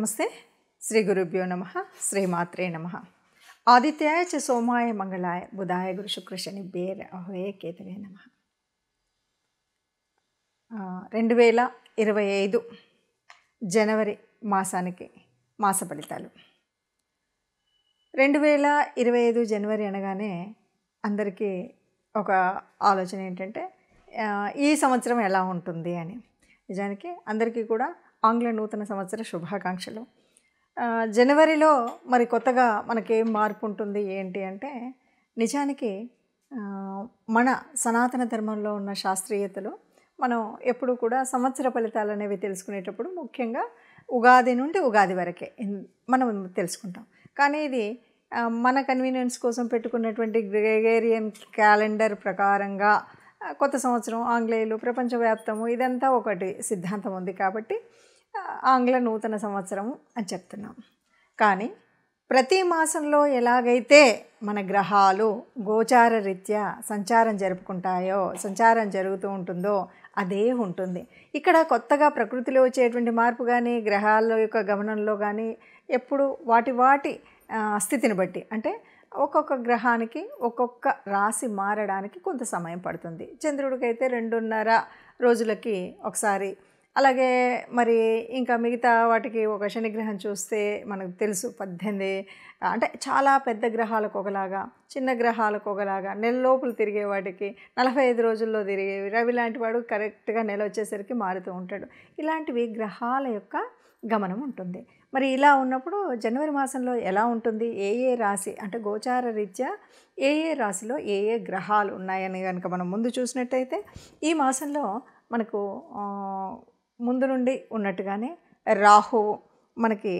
నమస్తే. శ్రీ గురుభ్యో నమః. శ్రీమాత్రే నమః. ఆదిత్యాయ చ సోమాయ మంగళాయ బుధాయ గురు శుక్ర శనిభ్యే రాహవే కేతవే నమః. 2025 జనవరి మాసానికి మాస ఫలితాలు. 2025 జనవరి అనగానే అందరికీ ఒక ఆలోచన ఏంటంటే ఈ సంవత్సరం ఎలా ఉంటుంది అని. నిజానికి అందరికీ కూడా ఆంగ్ల నూతన సంవత్సర శుభాకాంక్షలు. జనవరిలో మరి కొత్తగా మనకేం మార్పు ఉంటుంది ఏంటి అంటే, నిజానికి మన సనాతన ధర్మంలో ఉన్న శాస్త్రీయతలు మనం ఎప్పుడు కూడా సంవత్సర ఫలితాలు అనేవి తెలుసుకునేటప్పుడు ముఖ్యంగా ఉగాది నుండి ఉగాది వరకే మనం తెలుసుకుంటాం. కానీ ఇది మన కన్వీనియన్స్ కోసం పెట్టుకున్నటువంటి గ్రెగేరియన్ క్యాలెండర్ ప్రకారంగా కొత్త సంవత్సరం ఆంగ్లేయులు ప్రపంచవ్యాప్తము ఇదంతా ఒకటి సిద్ధాంతం ఉంది కాబట్టి ఆంగ్ల నూతన సంవత్సరం అని చెప్తున్నాం. కానీ ప్రతి మాసంలో ఎలాగైతే మన గ్రహాలు గోచార రీత్యా సంచారం జరుగుతూ ఉంటుందో అదే ఉంటుంది. ఇక్కడ కొత్తగా ప్రకృతిలో వచ్చేటువంటి మార్పు కానీ గ్రహాల యొక్క గమనంలో కానీ ఎప్పుడు వాటి స్థితిని బట్టి, అంటే ఒక్కొక్క గ్రహానికి ఒక్కొక్క రాశి మారడానికి కొంత సమయం పడుతుంది. చంద్రుడికైతే 2.5 రోజులకి ఒకసారి, అలాగే మరి ఇంకా మిగతా వాటికి ఒక శనిగ్రహం చూస్తే మనకు తెలుసు 18, అంటే చాలా పెద్ద గ్రహాలకు ఒకలాగా చిన్న గ్రహాలకు ఒకలాగా నెల లోపల తిరిగే వాటికి 45 రోజుల్లో తిరిగేవి. రవి లాంటి వాడు కరెక్ట్గా నెల వచ్చేసరికి మారుతూ ఉంటాడు. ఇలాంటివి గ్రహాల యొక్క గమనం ఉంటుంది. మరి ఇలా ఉన్నప్పుడు జనవరి మాసంలో ఎలా ఉంటుంది, ఏ రాశి అంటే గోచార రీత్యా ఏ రాశిలో ఏ గ్రహాలు ఉన్నాయని కనుక మనం ముందు చూసినట్టయితే, ఈ మాసంలో మనకు ముందు నుండి ఉన్నట్టుగానే రాహువు మనకి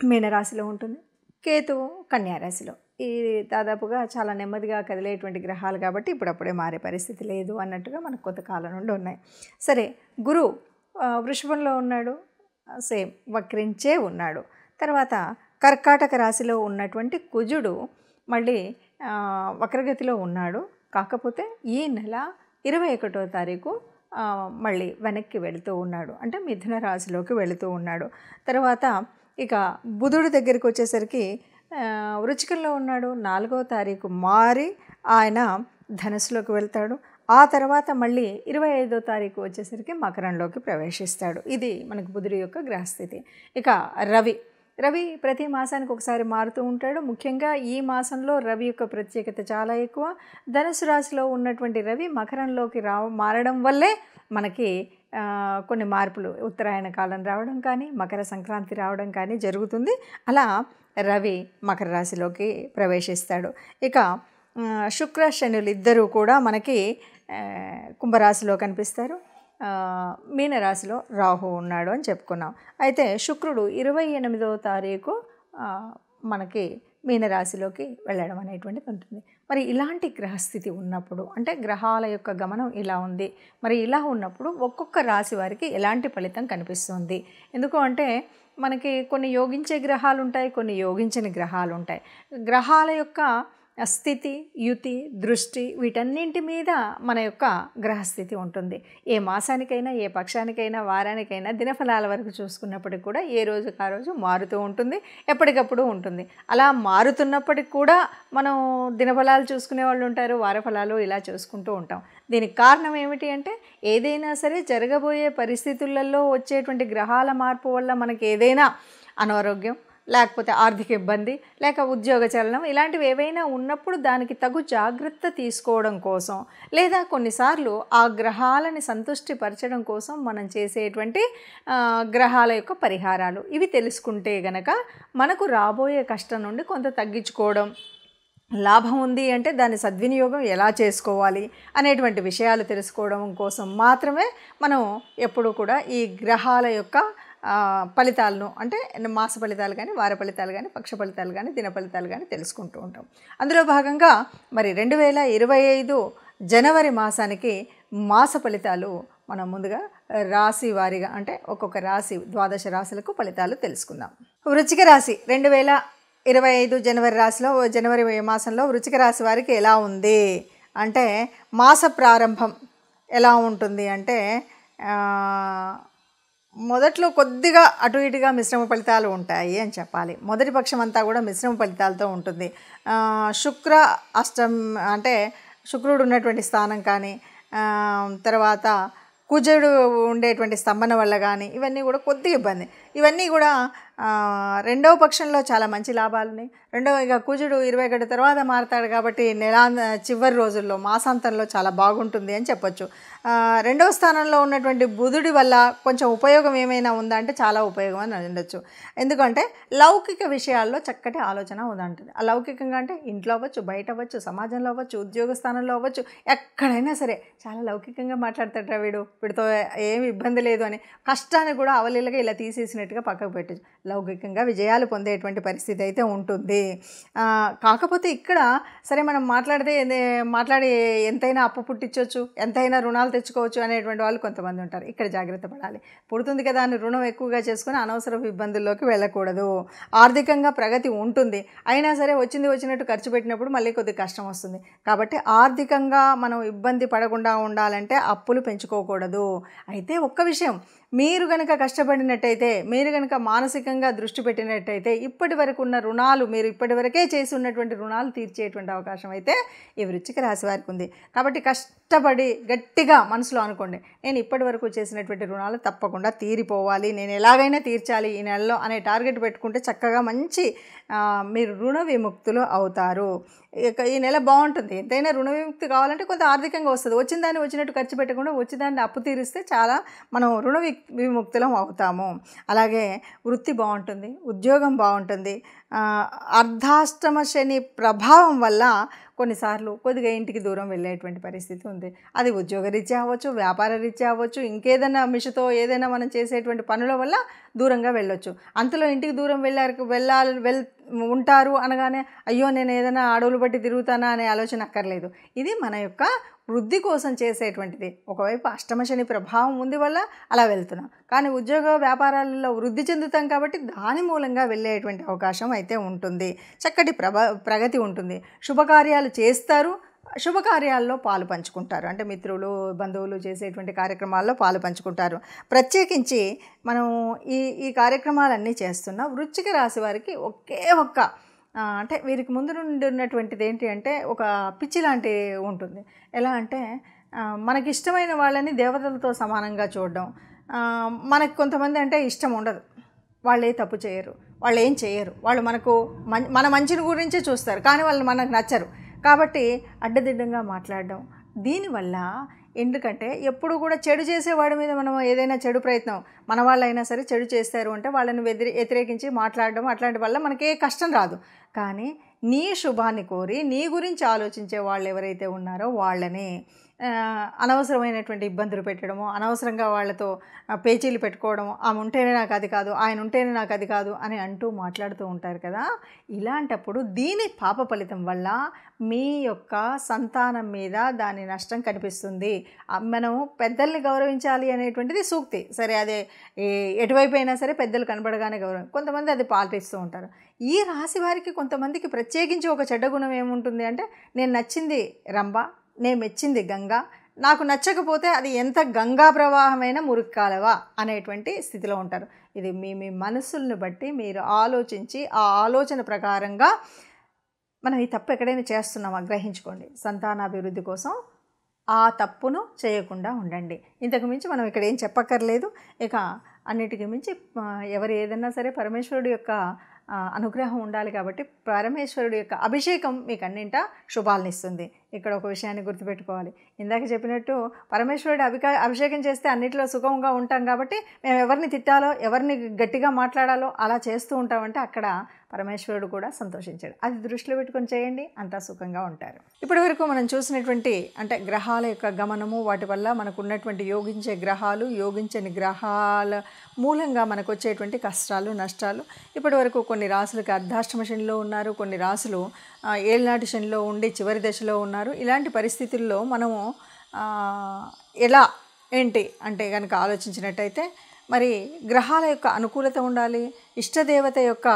మీనరాశిలో ఉంటుంది, కేతువు కన్యారాశిలో. ఈ దాదాపుగా చాలా నెమ్మదిగా కదిలేటువంటి గ్రహాలు కాబట్టి ఇప్పుడప్పుడే మారే పరిస్థితి లేదు అన్నట్టుగా మనకు కొంతకాలం నుండి ఉన్నాయి. సరే, గురువు వృషభంలో ఉన్నాడు, సేమ్ వక్రించే ఉన్నాడు. తర్వాత కర్కాటక రాశిలో ఉన్నటువంటి కుజుడు మళ్ళీ వక్రగతిలో ఉన్నాడు. కాకపోతే ఈ నెల 21వ తారీఖు మళ్ళీ వెనక్కి వెళుతూ ఉన్నాడు, అంటే మిథున రాశిలోకి వెళుతూ ఉన్నాడు. తర్వాత ఇక బుధుడి దగ్గరికి వచ్చేసరికి వృచ్చికంలో ఉన్నాడు, 4వ తారీఖు మారి ఆయన ధనుస్సులోకి వెళ్తాడు. ఆ తర్వాత మళ్ళీ 25వ తారీఖు వచ్చేసరికి మకరంలోకి ప్రవేశిస్తాడు. ఇది మనకు బుధుడి యొక్క గ్రహస్థితి. ఇక రవి ప్రతి మాసానికి ఒకసారి మారుతూ ఉంటాడు. ముఖ్యంగా ఈ మాసంలో రవి యొక్క ప్రత్యేకత చాలా ఎక్కువ. ధనుసు రాశిలో ఉన్నటువంటి రవి మకరంలోకి మారడం వల్లే మనకి కొన్ని మార్పులు, ఉత్తరాయణ కాలం రావడం కానీ మకర సంక్రాంతి రావడం కానీ జరుగుతుంది. అలా రవి మకర రాశిలోకి ప్రవేశిస్తాడు. ఇక శుక్ర శనులు ఇద్దరూ కూడా మనకి కుంభరాశిలో కనిపిస్తారు. మీనరాశిలో రాహు ఉన్నాడు అని చెప్పుకున్నాం. అయితే శుక్రుడు 28వ తారీఖు మనకి మీనరాశిలోకి వెళ్ళడం అనేటువంటిది ఉంటుంది. మరి ఇలాంటి గ్రహస్థితి ఉన్నప్పుడు, అంటే గ్రహాల యొక్క గమనం ఇలా ఉంది, మరి ఇలా ఉన్నప్పుడు ఒక్కొక్క రాశి వారికి ఎలాంటి ఫలితం కనిపిస్తుంది? ఎందుకు అంటే మనకి కొన్ని యోగించే గ్రహాలు ఉంటాయి, కొన్ని యోగించని గ్రహాలు ఉంటాయి. గ్రహాల యొక్క స్థితి, యుతి, దృష్టి వీటన్నింటి మీద మన యొక్క గ్రహస్థితి ఉంటుంది. ఏ మాసానికైనా ఏ పక్షానికైనా వారానికైనా దినఫలాల వరకు చూసుకున్నప్పటికి కూడా ఏ రోజుకి ఆ రోజు మారుతూ ఉంటుంది, ఎప్పటికప్పుడు ఉంటుంది. అలా మారుతున్నప్పటికి కూడా మనం దినఫలాలు చూసుకునే వాళ్ళు ఉంటారు, వారఫలాలు ఇలా చూసుకుంటూ ఉంటాం. దీనికి కారణం ఏమిటి అంటే, ఏదైనా సరే జరగబోయే పరిస్థితులలో వచ్చేటువంటి గ్రహాల మార్పు వల్ల మనకి ఏదైనా అనారోగ్యం, లేకపోతే ఆర్థిక ఇబ్బంది, లేక ఉద్యోగ చలనం ఇలాంటివి ఏవైనా ఉన్నప్పుడు దానికి తగు జాగ్రత్త తీసుకోవడం కోసం, లేదా కొన్నిసార్లు ఆ గ్రహాలని సంతృష్టిపరచడం కోసం మనం చేసేటువంటి గ్రహాల యొక్క పరిహారాలు ఇవి తెలుసుకుంటే గనక మనకు రాబోయే కష్టం నుండి కొంత తగ్గించుకోవడం, లాభం ఉంది అంటే దాని సద్వినియోగం ఎలా చేసుకోవాలి అనేటువంటి విషయాలు తెలుసుకోవడం కోసం మాత్రమే మనం ఎప్పుడూ కూడా ఈ గ్రహాల యొక్క ఫలితాలను, అంటే మాస ఫలితాలు కానీ వార ఫలితాలు కానీ పక్ష ఫలితాలు కానీ దిన ఫలితాలు కానీ తెలుసుకుంటూ ఉంటాం. అందులో భాగంగా మరి 2025 జనవరి మాసానికి మాస ఫలితాలు మనం ముందుగా రాశి వారీగా, అంటే ఒక్కొక్క రాశి 12 రాశులకు ఫలితాలు తెలుసుకుందాం. వృశ్చిక రాశి 2025 జనవరి మాసంలో వృశ్చిక రాశి వారికి ఎలా ఉంది అంటే, మాస ప్రారంభం ఎలా ఉంటుంది అంటే మొదట్లో కొద్దిగా అటు ఇటుగా మిశ్రమ ఫలితాలు ఉంటాయి అని చెప్పాలి. మొదటి పక్షం అంతా కూడా మిశ్రమ ఫలితాలతో ఉంటుంది. శుక్ర అష్టం అంటే శుక్రుడు ఉన్నటువంటి స్థానం కానీ, తర్వాత కుజుడు ఉండేటువంటి స్తంభన వల్ల కానీ ఇవన్నీ కూడా కొద్దిగా ఇబ్బంది. ఇవన్నీ కూడా రెండవ పక్షంలో చాలా మంచి లాభాలని, ఇక కుజుడు 21 తర్వాత మారతాడు కాబట్టి చివరి రోజుల్లో మాసాంతంలో చాలా బాగుంటుంది అని చెప్పొచ్చు. రెండవ స్థానంలో ఉన్నటువంటి బుధుడి వల్ల కొంచెం ఉపయోగం ఏమైనా ఉందా అంటే చాలా ఉపయోగం అని ఉండొచ్చు. ఎందుకంటే లౌకిక విషయాల్లో చక్కటి ఆలోచన ఉందంటుంది. ఆ లౌకికంగా అంటే ఇంట్లో అవ్వచ్చు, బయట అవ్వచ్చు, సమాజంలో అవ్వచ్చు, ఉద్యోగ స్థానంలో అవ్వచ్చు, ఎక్కడైనా సరే చాలా లౌకికంగా మాట్లాడతాడు వీడితో ఏమి ఇబ్బంది లేదు అని కష్టాన్ని కూడా అవలీలగా ఇలా తీసేసినట్టుగా పక్కకు పెట్టచ్చు. లౌకికంగా విజయాలు పొందేటువంటి పరిస్థితి అయితే ఉంటుంది. కాకపోతే ఇక్కడ సరే మనం మాట్లాడి ఎంతైనా అప్పు పుట్టించవచ్చు, ఎంతైనా రుణాలు తెచ్చుకోవచ్చు అనేటువంటి వాళ్ళు కొంతమంది ఉంటారు. ఇక్కడ జాగ్రత్త పడాలి. పుడుతుంది కదా అని రుణం ఎక్కువగా చేసుకుని అనవసరపు ఇబ్బందుల్లోకి వెళ్ళకూడదు. ఆర్థికంగా ప్రగతి ఉంటుంది, అయినా సరే వచ్చినట్టు ఖర్చు పెట్టినప్పుడు మళ్ళీ కొద్దిగా కష్టం వస్తుంది. కాబట్టి ఆర్థికంగా మనం ఇబ్బంది పడకుండా ఉండాలంటే అప్పులు పెంచుకోకూడదు. అయితే ఒక్క విషయం, మీరు కనుక కష్టపడినట్టయితే, మీరు కనుక మానసికంగా దృష్టి పెట్టినట్టయితే ఇప్పటి వరకు ఉన్న రుణాలు, మీరు ఇప్పటి వరకే చేసి ఉన్నటువంటి రుణాలు తీర్చేటువంటి అవకాశం అయితే ఈ వృశ్చిక రాశి వారికి ఉంది. కాబట్టి కష్టపడి గట్టిగా మనసులో అనుకోండి, నేను ఇప్పటి వరకు చేసినటువంటి రుణాలు తప్పకుండా తీరిపోవాలి, నేను ఎలాగైనా తీర్చాలి ఈ నెలలో అనే టార్గెట్ పెట్టుకుంటే చక్కగా మంచి మీరు రుణ విముక్తులు అవుతారు. ఈ నెల బాగుంటుంది. ఎంతైనా రుణ విముక్తి కావాలంటే కొంత ఆర్థికంగా వస్తుంది. వచ్చిన దాన్ని వచ్చినట్టు ఖర్చు పెట్టకుండా వచ్చిన దాన్ని అప్పు తీరిస్తే చాలా మనం రుణ విముక్తులం అవుతాము. అలాగే వృత్తి బాగుంటుంది, ఉద్యోగం బాగుంటుంది. అర్ధాష్టమ శని ప్రభావం వల్ల కొన్నిసార్లు కొద్దిగా ఇంటికి దూరం వెళ్ళేటువంటి పరిస్థితి ఉంది. అది ఉద్యోగ రీత్యా అవ్వచ్చు, వ్యాపార రీత్యా అవ్వచ్చు, ఇంకేదైనా మిషతో ఏదైనా మనం చేసేటువంటి పనుల వల్ల దూరంగా వెళ్ళొచ్చు. అంతలో ఇంటికి దూరం ఉంటారు అనగానే అయ్యో నేను ఏదైనా అడవులు బట్టి తిరుగుతానా అనే ఆలోచన అక్కర్లేదు. ఇది మన యొక్క వృద్ధి కోసం చేసేటువంటిది. ఒకవైపు అష్టమ శని ప్రభావం ఉంది వల్ల అలా వెళ్తున్నాం, కానీ ఉద్యోగ వ్యాపారాలలో వృద్ధి చెందుతాం కాబట్టి దాని మూలంగా వెళ్ళేటువంటి అవకాశం అయితే ఉంటుంది. చక్కటి ప్రగతి ఉంటుంది. శుభకార్యాలు చేస్తారు, శుభకార్యాల్లో పాలు పంచుకుంటారు. అంటే మిత్రులు, బంధువులు చేసేటువంటి కార్యక్రమాల్లో పాలు పంచుకుంటారు. ప్రత్యేకించి మనం ఈ కార్యక్రమాలన్నీ చేస్తున్న వృశ్చిక రాశి వారికి ఒకే ఒక్క అంటే వీరికి ముందు నుండి ఉన్నటువంటిది ఏంటి అంటే ఒక పిచ్చి లాంటి ఉంటుంది. ఎలా అంటే మనకి ఇష్టమైన వాళ్ళని దేవతలతో సమానంగా చూడడం. మనకు కొంతమంది అంటే ఇష్టం ఉండదు, వాళ్ళు ఏ తప్పు చేయరు, వాళ్ళు ఏం చేయరు, వాళ్ళు మన మంచిని గురించే చూస్తారు, కానీ వాళ్ళు మనకు నచ్చరు. కాబట్టి అడ్డదిడ్డంగా మాట్లాడడం. దీనివల్ల ఎందుకంటే ఎప్పుడు కూడా చెడు చేసేవాడి మీద మనం ఏదైనా చెడు ప్రయత్నం, మన వాళ్ళైనా సరే చెడు చేస్తారు అంటే వాళ్ళని వ్యతిరేకించి మాట్లాడడం, అట్లాంటి వల్ల మనకే కష్టం రాదు. కానీ నీ శుభాన్ని కోరి నీ గురించి ఆలోచించే వాళ్ళు ఎవరైతే ఉన్నారో వాళ్ళని అనవసరమైనటువంటి ఇబ్బందులు పెట్టడము, అనవసరంగా వాళ్ళతో పేచీలు పెట్టుకోవడము, ఆమె ఉంటేనే నాకు అది కాదు, ఆయన ఉంటేనే నాకు అది కాదు అని అంటూ మాట్లాడుతూ ఉంటారు కదా. ఇలాంటప్పుడు దీని పాప ఫలితం వల్ల మీ యొక్క సంతానం మీద దాని నష్టం కనిపిస్తుంది. మనం పెద్దల్ని గౌరవించాలి అనేటువంటిది సూక్తి, సరే అదే ఎటువైపు అయినా సరే పెద్దలు కనబడగానే గౌరవం, కొంతమంది అది పాటిస్తూ ఉంటారు. ఈ రాశి వారికి కొంతమందికి ప్రత్యేకించి ఒక చెడ్డ గుణం ఏముంటుంది అంటే, నేను నచ్చింది రంభ, నేను మెచ్చింది గంగా, నాకు నచ్చకపోతే అది ఎంత గంగా ప్రవాహమైన మురుక్కాలవా అనేటువంటి స్థితిలో ఉంటారు. ఇది మీ మనసుల్ని బట్టి మీరు ఆలోచించి ఆ ఆలోచన ప్రకారంగా మనం ఈ తప్పు ఎక్కడైనా చేస్తున్నామా గ్రహించుకోండి. సంతానాభివృద్ధి కోసం ఆ తప్పును చేయకుండా ఉండండి. ఇంతకు మించి మనం ఇక్కడ ఏం చెప్పక్కర్లేదు. ఇక అన్నిటికీ మించి ఎవరు ఏదన్నా సరే పరమేశ్వరుడు యొక్క అనుగ్రహం ఉండాలి. కాబట్టి పరమేశ్వరుడు యొక్క అభిషేకం మీకు అన్నింటా శుభాలను ఇస్తుంది. ఇక్కడ ఒక విషయాన్ని గుర్తుపెట్టుకోవాలి. ఇందాక చెప్పినట్టు పరమేశ్వరుడు అభిషేకం చేస్తే అన్నింటిలో సుఖంగా ఉంటాం. కాబట్టి మేము ఎవరిని తిట్టాలో, ఎవరిని గట్టిగా మాట్లాడాలో అలా చేస్తూ ఉంటామంటే అక్కడ పరమేశ్వరుడు కూడా సంతోషించాడు. అది దృష్టిలో పెట్టుకొని చేయండి, అంతా సుఖంగా ఉంటారు. ఇప్పటి వరకు మనం చూసినటువంటి అంటే గ్రహాల యొక్క గమనము, వాటి వల్ల మనకు ఉన్నటువంటి యోగించే గ్రహాలు, యోగించని గ్రహాల మూలంగా మనకు వచ్చేటువంటి కష్టాలు, నష్టాలు. ఇప్పటి వరకు కొన్ని రాసులకి అర్ధాష్టమ శనిలో ఉన్నారు, కొన్ని రాసులు ఏళ్ళనాటి శనిలో ఉండి చివరి దశలో ఉన్నారు. ఇలాంటి పరిస్థితుల్లో మనము ఎలా ఏంటి అంటే కనుక ఆలోచించినట్టయితే మరి గ్రహాల యొక్క అనుకూలత ఉండాలి, ఇష్టదేవత యొక్క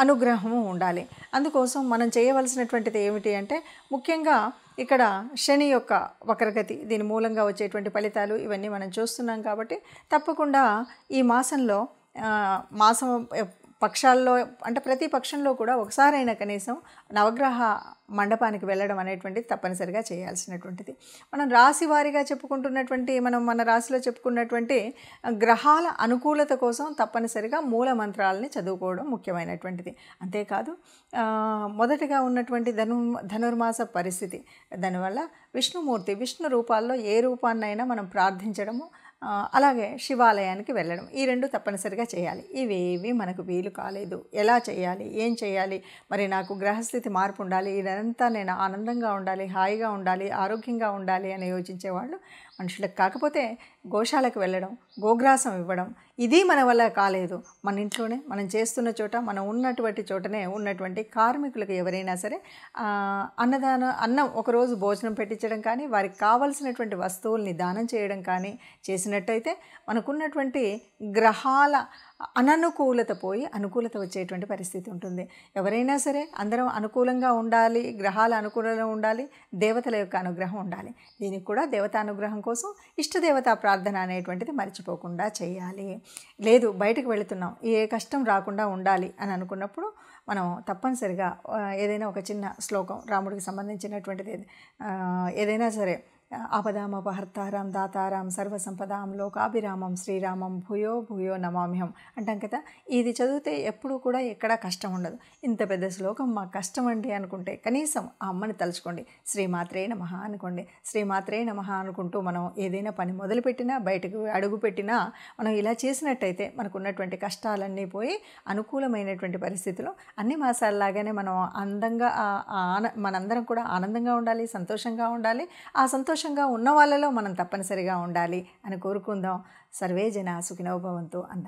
అనుగ్రహము ఉండాలి. అందుకోసం మనం చేయవలసినటువంటిది ఏమిటి అంటే, ముఖ్యంగా ఇక్కడ శని యొక్క వక్రగతి, దీని మూలంగా వచ్చేటువంటి ఫలితాలు ఇవన్నీ మనం చూస్తున్నాం కాబట్టి తప్పకుండా ఈ మాసంలో మాసం పక్షాల్లో అంటే ప్రతి పక్షంలో కూడా ఒకసారైనా కనీసం నవగ్రహ మండపానికి వెళ్ళడం అనేటువంటిది తప్పనిసరిగా చేయాల్సినటువంటిది. మనం రాశి వారీగా చెప్పుకుంటున్నటువంటి మన రాశిలో చెప్పుకున్నటువంటి గ్రహాల అనుకూలత కోసం తప్పనిసరిగా మూల మంత్రాలని చదువుకోవడం ముఖ్యమైనటువంటిది. అంతేకాదు మొదటిగా ఉన్నటువంటి ధనుర్మాస పరిస్థితి, దానివల్ల విష్ణుమూర్తి విష్ణు రూపాల్లో ఏ రూపాన్నైనా మనం ప్రార్థించడము, అలాగే శివాలయానికి వెళ్ళడం, ఈ రెండు తప్పనిసరిగా చేయాలి. ఇవేవి మనకు వీలు కాలేదు, ఎలా చేయాలి, ఏం చేయాలి, మరి నాకు గ్రహస్థితి మార్పు ఉండాలి, ఇదంతా నేను ఆనందంగా ఉండాలి, హాయిగా ఉండాలి, ఆరోగ్యంగా ఉండాలి అని యోచించేవాళ్ళు మనుషులకు కాకపోతే గోశాలకు వెళ్ళడం, గోగ్రాసం ఇవ్వడం, ఇది మన వల్ల కాలేదు, మన ఇంట్లోనే మనం చేస్తున్న చోట మనం ఉన్నటువంటి చోటనే ఉన్నటువంటి కార్మికులకు ఎవరైనా సరే అన్నం ఒకరోజు భోజనం పెట్టించడం కానీ, వారికి కావలసినటువంటి వస్తువుల్ని దానం చేయడం కానీ చేసినట్టయితే మనకున్నటువంటి గ్రహాల అననుకూలత పోయి అనుకూలత వచ్చేటువంటి పరిస్థితి ఉంటుంది. ఎవరైనా సరే అందరం అనుకూలంగా ఉండాలి, గ్రహాల అనుకూలంగా ఉండాలి, దేవతల యొక్క అనుగ్రహం ఉండాలి. దీనికి కూడా దేవతా అనుగ్రహం కోసం ఇష్టదేవతా ప్రార్థన అనేటువంటిది మర్చిపోకుండా చేయాలి. లేదు బయటకు వెళుతున్నాం, ఏ కష్టం రాకుండా ఉండాలి అని అనుకున్నప్పుడు మనం తప్పనిసరిగా ఏదైనా ఒక చిన్న శ్లోకం, రాముడికి సంబంధించినటువంటిది ఏదైనా సరే, ఆపదామపహర్తారాం దాతారాం సర్వసంపదాం లోకాభిరామం శ్రీరామం భూయో భూయో నమామ్యహం అంటాం కదా. ఇది చదివితే ఎప్పుడూ కూడా ఎక్కడా కష్టం ఉండదు. ఇంత పెద్ద శ్లోకం మాకు కష్టం అండి అనుకుంటే కనీసం ఆ అమ్మని తలుచుకోండి, శ్రీమాత్రే నమః అనుకోండి. శ్రీమాత్రే నమః అనుకుంటూ మనం ఏదైనా పని మొదలుపెట్టినా, బయటకు అడుగు పెట్టినా మనం ఇలా చేసినట్టయితే మనకున్నటువంటి కష్టాలన్నీ పోయి అనుకూలమైనటువంటి పరిస్థితిలో అన్ని మాసాలలాగానే మనం అందంగా మనందరం కూడా ఆనందంగా ఉండాలి, సంతోషంగా ఉండాలి. ఆ సంతోషంగా ఉన్న వాళ్ళలో మనం తప్పనిసరిగా ఉండాలి అని కోరుకుందాం. సర్వే జనా సుఖినో భవంతు అందాం.